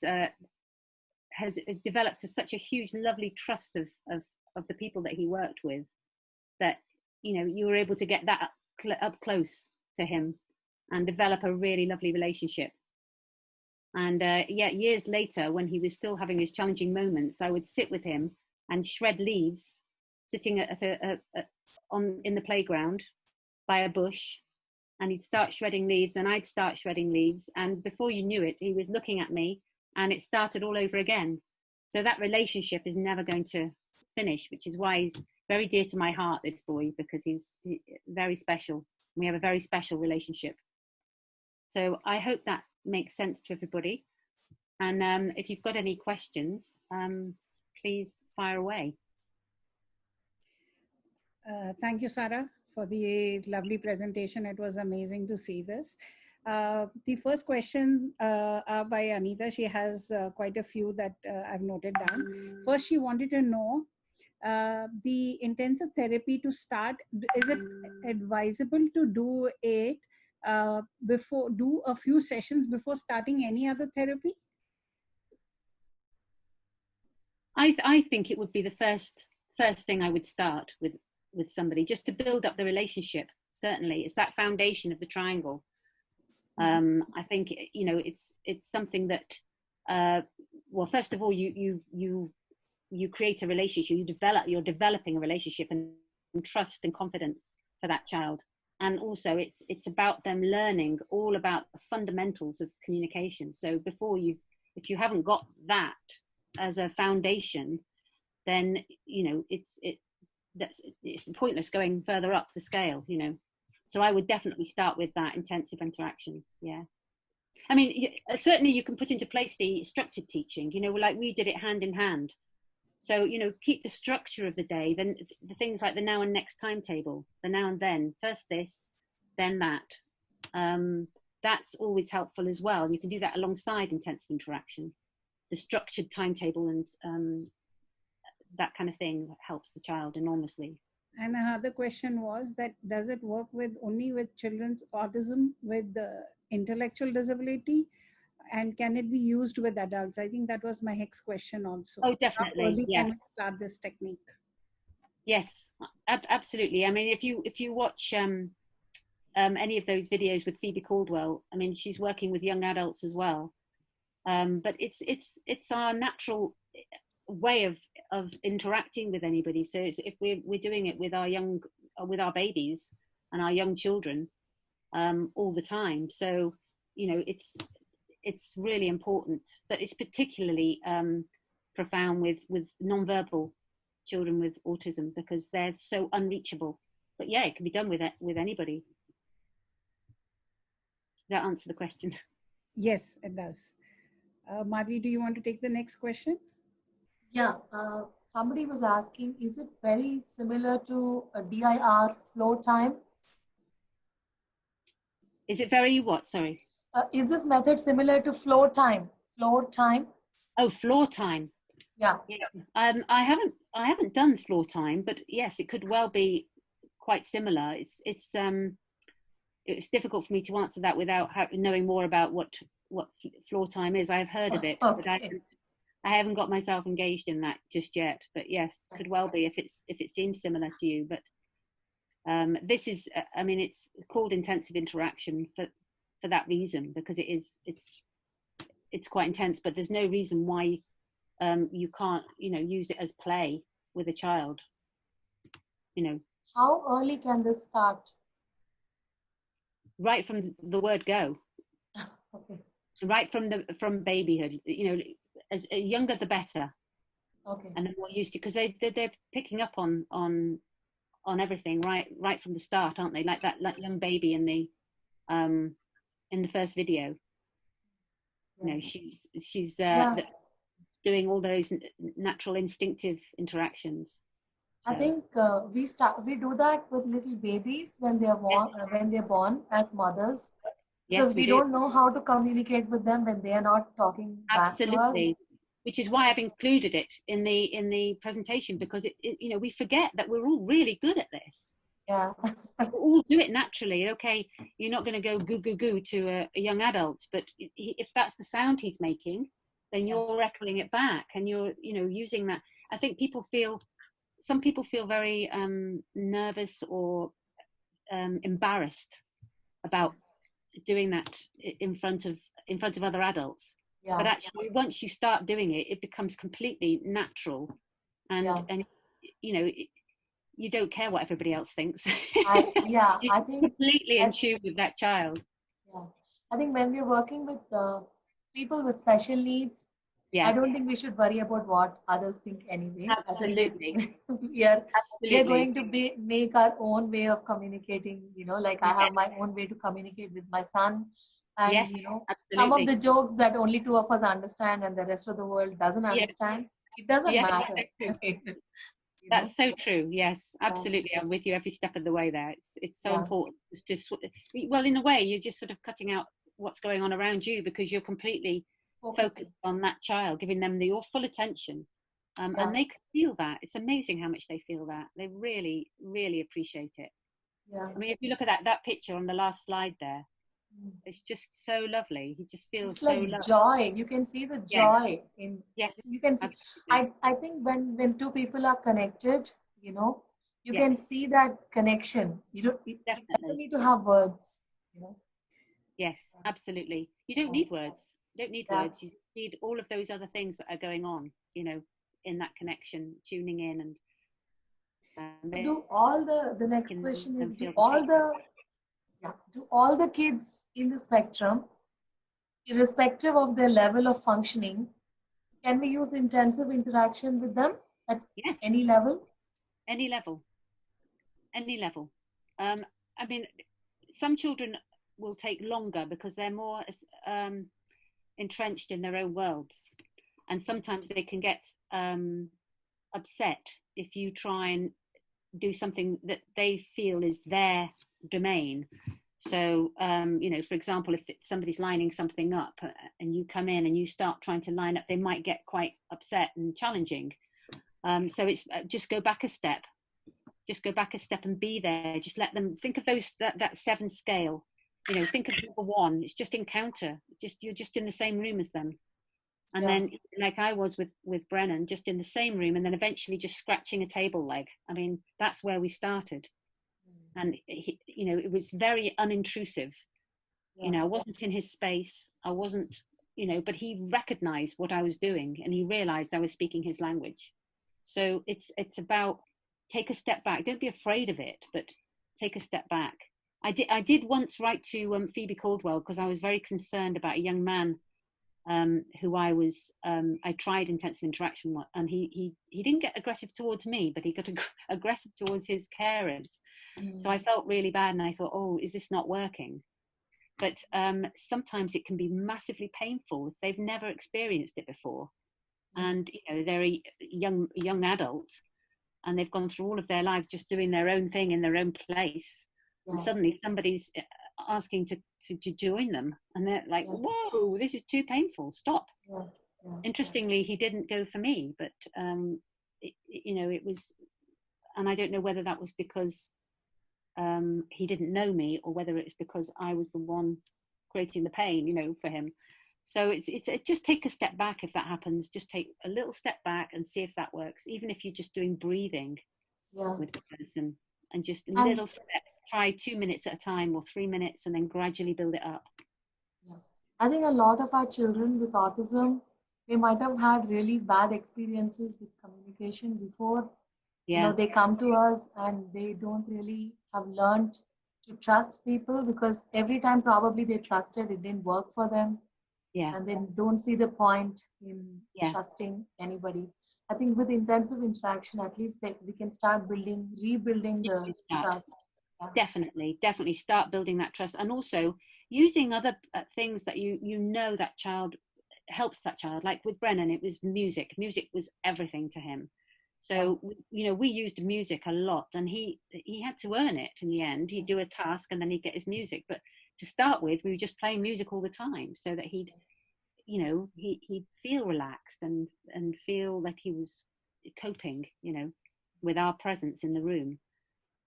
has developed such a huge, lovely trust of the people that he worked with, that you were able to get that up close to him and develop a really lovely relationship. And years later, when he was still having his challenging moments, I would sit with him and shred leaves, sitting in the playground by a bush, and he'd start shredding leaves and I'd start shredding leaves, and before you knew it, he was looking at me and it started all over again. So that relationship is never going to finish, which is why he's very dear to my heart, this boy, because he's very special. We have a very special relationship. So I hope that makes sense to everybody. And if you've got any questions, please fire away.
Thank you, Sara, for the lovely presentation. It was amazing to see this. The first question are by Anita. She has quite a few that I've noted down. First, she wanted to know the intensive therapy to start. Is it advisable to do it do a few sessions before starting any other therapy?
I think it would be the first thing I would start with somebody, just to build up the relationship. Certainly, it's that foundation of the triangle. I think it's something that well, first of all, you create a relationship. You're developing a relationship and trust and confidence for that child. And also it's about them learning all about the fundamentals of communication. So if you haven't got that as a foundation, then it's pointless going further up the scale. So I would definitely start with that intensive interaction. Yeah, I mean, certainly you can put into place the structured teaching, like we did it hand in hand. So, keep the structure of the day, then the things like the now and next timetable, the now and then, first this, then that. That's always helpful as well. You can do that alongside intensive interaction. The structured timetable and that kind of thing helps the child enormously.
And another question was that, does it work only with children's autism with intellectual disability? And can it be used with adults? I think that was my next question also.
Oh, definitely.
How early
yeah.
can we start this technique?
Yes, absolutely. I mean, if you watch any of those videos with Phoebe Caldwell, I mean, she's working with young adults as well. But it's our natural way of interacting with anybody. So if we're doing it with our babies and our young children all the time. So it's really important, but it's particularly profound with non-verbal children with autism, because they're so unreachable. But yeah, it can be done with anybody. Does that answer the question?
Yes, it does. Madhvi, do you want to take the next question?
Yeah, somebody was asking, is it very similar to a DIR flow time?
Is it very what? Sorry.
Is this method similar to flow time? Floor time?
Oh, floor time.
Yeah.
I haven't done floor time, but yes, it could well be quite similar. It's difficult for me to answer that without knowing more about what floor time is. I've heard of it, but I haven't got myself engaged in that just yet. But yes, could well be if it seems similar to you. But this is, I mean, it's called intensive interaction for that reason, because it's quite intense. But there's no reason why you can't, use it as play with a child.
How early can this start?
Right from the word go.
Okay.
Right from babyhood. As younger the better.
Okay.
And the more used to, because they're picking up on everything right from the start, aren't they? Like that young baby in the first video. She's doing all those natural instinctive interactions.
I think we do that with little babies when they're born as mothers, because we don't know how to communicate with them when they are not talking back to us.
Which is why I've included it in the presentation, because we forget that we're all really good at this.
Yeah.
We all do it naturally. Okay, you're not going to go goo goo goo to a young adult, but if that's the sound he's making, then you're echoing it back, and you're using that. I think some people feel very nervous or embarrassed about doing that in front of other adults. Yeah. But actually, once you start doing it, it becomes completely natural, and you don't care what everybody else thinks.
I think
completely in tune with that child.
Yeah, I think when we're working with people with special needs, I don't think we should worry about what others think anyway.
Absolutely.
We are going to make our own way of communicating. Like I have my own way to communicate with my son. And, some of the jokes that only two of us understand and the rest of the world doesn't understand, it doesn't matter.
That's so true. Yes, absolutely. I'm with you every step of the way there. It's so important. It's just, well, in a way, you're just sort of cutting out what's going on around you, because you're completely focused on that child, giving them your full attention. And they can feel that. It's amazing how much they feel that. They really, really appreciate it.
Yeah.
I mean, if you look at that picture on the last slide there, it's just so lovely. He just feels
it's like joy. You can see the joy in.
Yes.
You can see. I think when two people are connected, you can see that connection. You doesn't need to have words.
Yes, absolutely. You don't need words. You don't need words. You need all of those other things that are going on. In that connection, tuning in and.
Do all the next question is do all the kids in the spectrum, irrespective of their level of functioning, can we use intensive interaction with them at any level?
Any level. I mean, some children will take longer because they're more entrenched in their own worlds, and sometimes they can get upset if you try and do something that they feel is their domain. So for example, if somebody's lining something up and you come in and you start trying to line up, they might get quite upset and challenging. So it's just go back a step and be there. Just let them think of that 7 scale. Think of number 1. It's just encounter. You're just in the same room as them. And then, like I was with Brennan, just in the same room, and then eventually just scratching a table leg. I mean, that's where we started. And it was very unintrusive. I wasn't in his space. I wasn't, but he recognized what I was doing, and he realized I was speaking his language. So it's about take a step back. Don't be afraid of it, but take a step back. I did once write to Phoebe Caldwell, because I was very concerned about a young man who I tried intensive interaction with, and he didn't get aggressive towards me, but he got aggressive towards his carers. So I felt really bad, and I thought, oh, is this not working? But sometimes it can be massively painful if they've never experienced it before. And, you know, they're a young adult and they've gone through all of their lives just doing their own thing in their own place. And suddenly somebody's asking to join them. And they're like, whoa, this is too painful. Stop. Interestingly, he didn't go for me, but, you know, it was, and I don't know whether that was because he didn't know me or whether it's because I was the one creating the pain, you know, for him. So it's just take a step back if that happens. Just take a little step back and see if that works, even if you're just doing breathing with the person, and just little steps. Try 2 minutes at a time or 3 minutes, and then gradually build it up.
I think a lot of our children with autism, they might have had really bad experiences with communication before. You know, they come to us and they don't really have learned to trust people, because every time probably they trusted, it didn't work for them. And they don't see the point in trusting anybody. I think with intensive interaction, at least we can start rebuilding the trust.
Definitely start building that trust, and also using other things that you know that child helps that child. Like with Brennan, it was music. Music was everything to him. So, you know, we used music a lot, and he had to earn it in the end. He'd do a task and then he'd get his music. But to start with, we were just playing music all the time so that he'd feel relaxed and feel like he was coping, you know, with our presence in the room.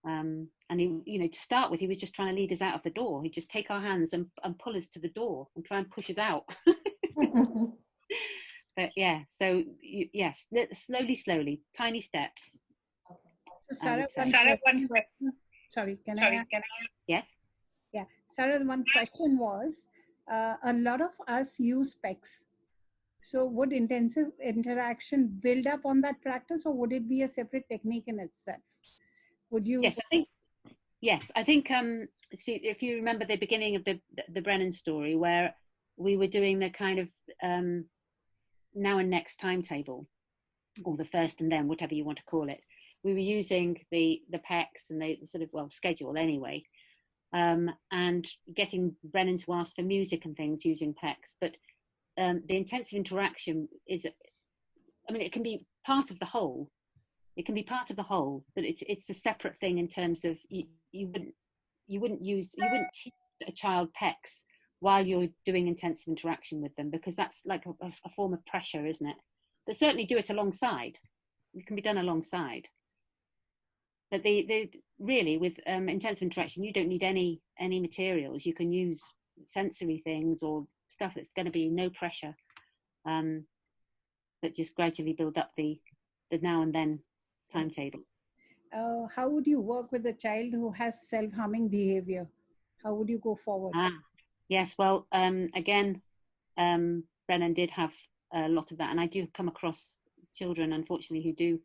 And he, you know, to start with, he was just trying to lead us out of the door. He'd just take our hands and pull us to the door and try and push us out. But yes, slowly, tiny steps.
So Sara, sorry, can I?
Yes.
Yeah, Sara, one question was, a lot of us use specs. So would intensive interaction build up on that practice, or would it be a separate technique in itself? Would you?
Yes, I think. See, if you remember the beginning of the Brennan story, where we were doing the kind of now and next timetable, or the first and then, whatever you want to call it. We were using the PECs and the sort of schedule anyway. And getting Brennan to ask for music and things using PECs. But the intensive interaction is, I mean, it can be part of the whole. It can be part of the whole, but it's a separate thing in terms of you wouldn't teach a child PECs while you're doing intensive interaction with them, because that's like a form of pressure, isn't it? But certainly do it alongside. It can be done alongside. But they really, with intensive interaction, you don't need any materials. You can use sensory things or stuff that's going to be no pressure, but just gradually build up the now and then timetable.
How would you work with a child who has self-harming behavior? How would you go forward?
Yes, well, again, Brennan did have a lot of that, and I do come across children, unfortunately, who do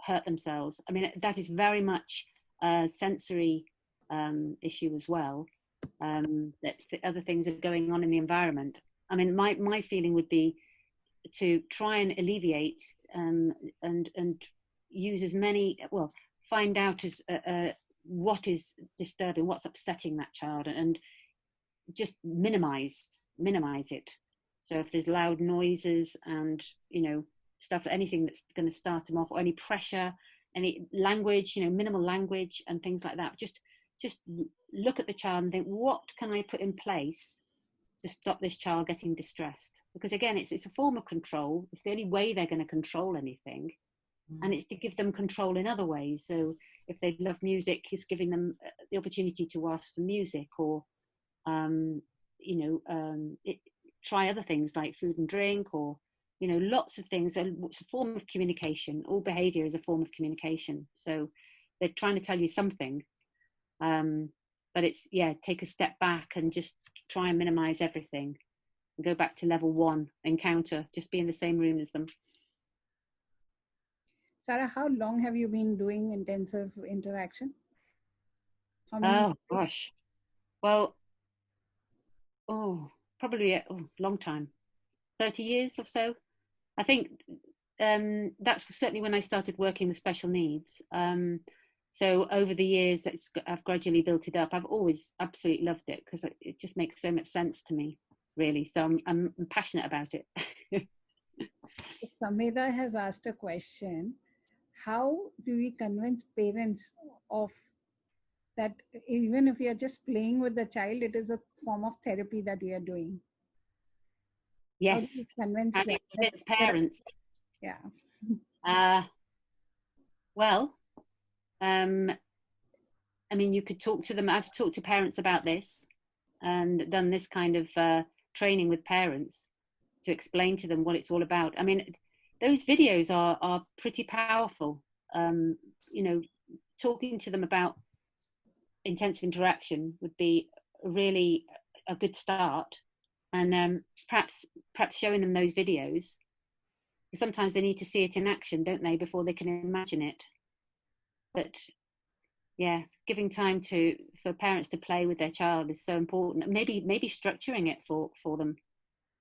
hurt themselves. I mean, that is very much a sensory issue as well, that other things are going on in the environment. I mean, my feeling would be to try and alleviate and use as many, find out what is disturbing, what's upsetting that child, and just minimize it. So if there's loud noises and, you know, stuff, anything that's going to start them off, or any pressure, any language, you know, minimal language and things like that, just look at the child and think, what can I put in place to stop this child getting distressed? Because again, it's a form of control. It's the only way they're going to control anything. And it's to give them control in other ways. So if they love music, it's giving them the opportunity to ask for music, or try other things like food and drink, or, you know, lots of things. It's a form of communication. All behavior is a form of communication. So they're trying to tell you something, but it's, take a step back and just try and minimize everything and go back to level 1, encounter, just be in the same room as them.
Sara, how long have you been doing intensive interaction? How many years?
Gosh. Well, probably a long time, 30 years or so. I think that's certainly when I started working with special needs. So over the years, I've gradually built it up. I've always absolutely loved it because it just makes so much sense to me, really. So I'm passionate about it.
Sameda has asked a question. How do we convince parents of that even if we are just playing with the child, it is a form of therapy that we are doing?
Yes.
How do we convince them?
Parents.
Yeah.
Well, I mean, you could talk to them. I've talked to parents about this and done this kind of training with parents to explain to them what it's all about. I mean, those videos are pretty powerful. You know, talking to them about intensive interaction would be really a good start. And perhaps showing them those videos. Sometimes they need to see it in action, don't they, before they can imagine it. But yeah, giving time for parents to play with their child is so important. Maybe structuring it for them,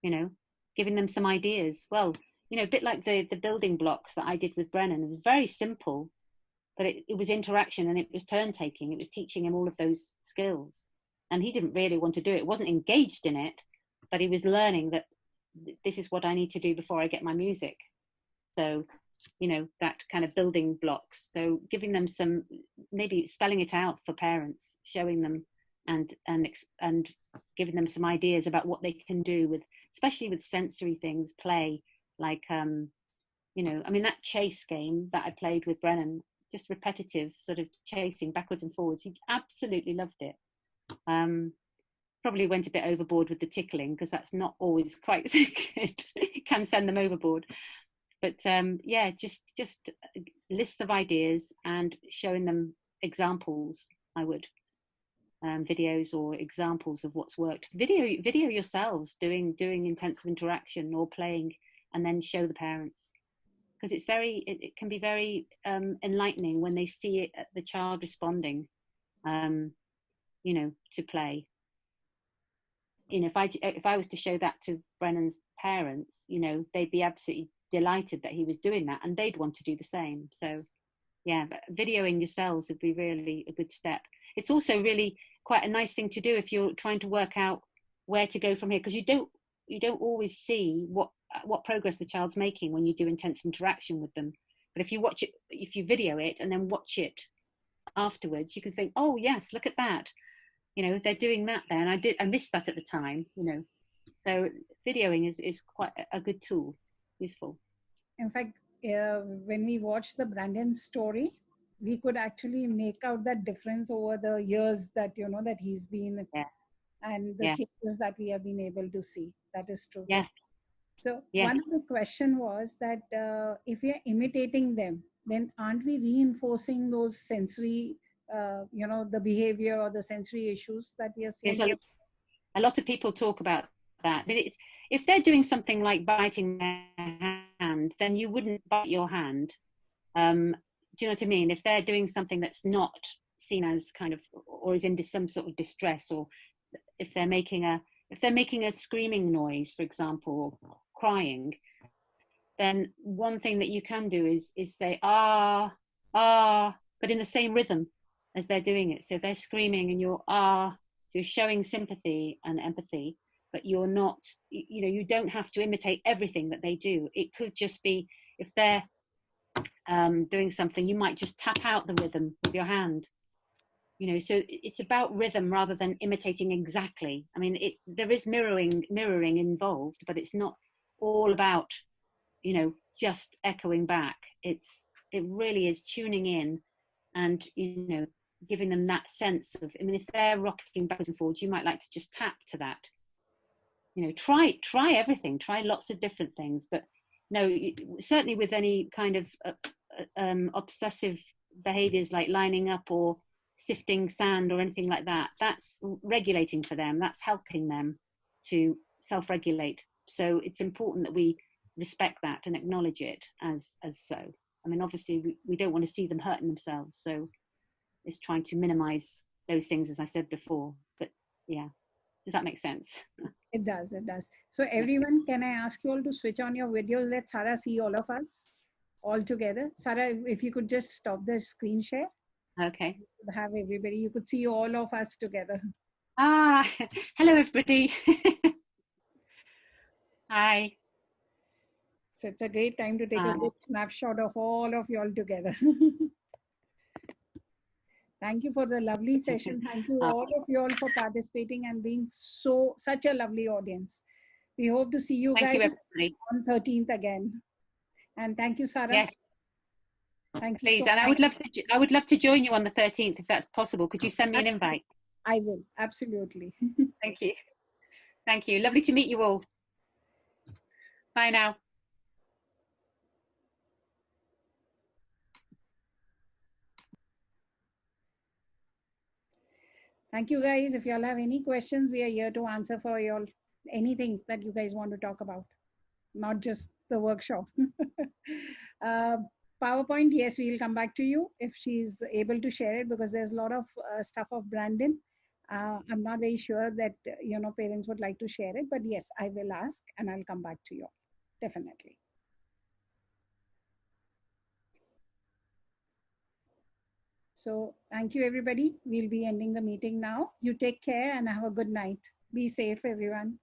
you know, giving them some ideas. Well, you know, a bit like the building blocks that I did with Brennan. It was very simple, but it was interaction and it was turn taking. It was teaching him all of those skills. And he didn't really want to do it. Wasn't engaged in it, but he was learning that this is what I need to do before I get my music. So, you know, that kind of building blocks. So giving them some, maybe spelling it out for parents, showing them and giving them some ideas about what they can do with, especially with sensory things, play, like, you know, I mean, that chase game that I played with Brennan, just repetitive sort of chasing backwards and forwards. He absolutely loved it. Probably went a bit overboard with the tickling because that's not always quite so good. It can send them overboard. But yeah, just lists of ideas and showing them examples. I would videos or examples of what's worked. Video yourselves doing intensive interaction or playing, and then show the parents, because it can be very enlightening when they see it, the child responding, you know, to play. You know, if I was to show that to Brennan's parents, you know, they'd be absolutely delighted that he was doing that, and they'd want to do the same. So yeah, but videoing yourselves would be really a good step. It's also really quite a nice thing to do if you're trying to work out where to go from here, because you don't always see what progress the child's making when you do intense interaction with them. But if you watch it, if you video it and then watch it afterwards, you can think, oh yes, look at that, you know, they're doing that there, and I missed that at the time, you know. So videoing is quite a good tool, useful.
In fact, when we watched the Brandon story, we could actually make out that difference over the years that, you know, that he's been, and the changes that we have been able to see. That is true.
Yes.
So one of the question was that if we are imitating them, then aren't we reinforcing those sensory, you know, the behavior or the sensory issues that we are seeing?
Yes, a lot of people talk about that. But if they're doing something like biting their hand, then you wouldn't bite your hand. Do you know what I mean? If they're doing something that's not seen as kind of, or is in some sort of distress, or if they're making a screaming noise, for example, or crying, then one thing that you can do is say ah, but in the same rhythm as they're doing it. So if they're screaming and you're so you're showing sympathy and empathy, but you're not, you know, you don't have to imitate everything that they do. It could just be, if they're doing something, you might just tap out the rhythm with your hand, you know. So it's about rhythm rather than imitating exactly. I mean, there is mirroring involved, but it's not all about, you know, just echoing back. It really is tuning in and, you know, giving them that sense of, I mean, if they're rocking backwards and forwards, you might like to just tap to that. You know, try everything, try lots of different things, but no, certainly with any kind of obsessive behaviors like lining up or sifting sand or anything like that, that's regulating for them, that's helping them to self-regulate. So it's important that we respect that and acknowledge it as so. I mean, obviously we don't want to see them hurting themselves, so it's trying to minimize those things, as I said before. But yeah, does that make sense?
It does. So everyone, can I ask you all to switch on your videos? Let Sara see all of us all together. Sara, if you could just stop the screen share.
Okay.
Have everybody. You could see all of us together.
Ah, hello everybody. Hi.
So it's a great time to take a good snapshot of all of you all together. Thank you for the lovely session. Thank you all of you all for participating and being such a lovely audience. We hope to see you guys on 13th again. And thank you, Sara.
Yes.
Thank you.
Please,
so
and
much.
I would love to join you on the 13th if that's possible. Could you send me an invite?
I will, absolutely.
Thank you. Thank you. Lovely to meet you all. Bye now.
Thank you guys. If you all have any questions, we are here to answer for you all anything that you guys want to talk about, not just the workshop. PowerPoint, yes, we'll come back to you if she's able to share it, because there's a lot of stuff of Brandon. I'm not very sure that, parents would like to share it, but yes, I will ask and I'll come back to you all, definitely. So thank you, everybody. We'll be ending the meeting now. You take care and have a good night. Be safe, everyone.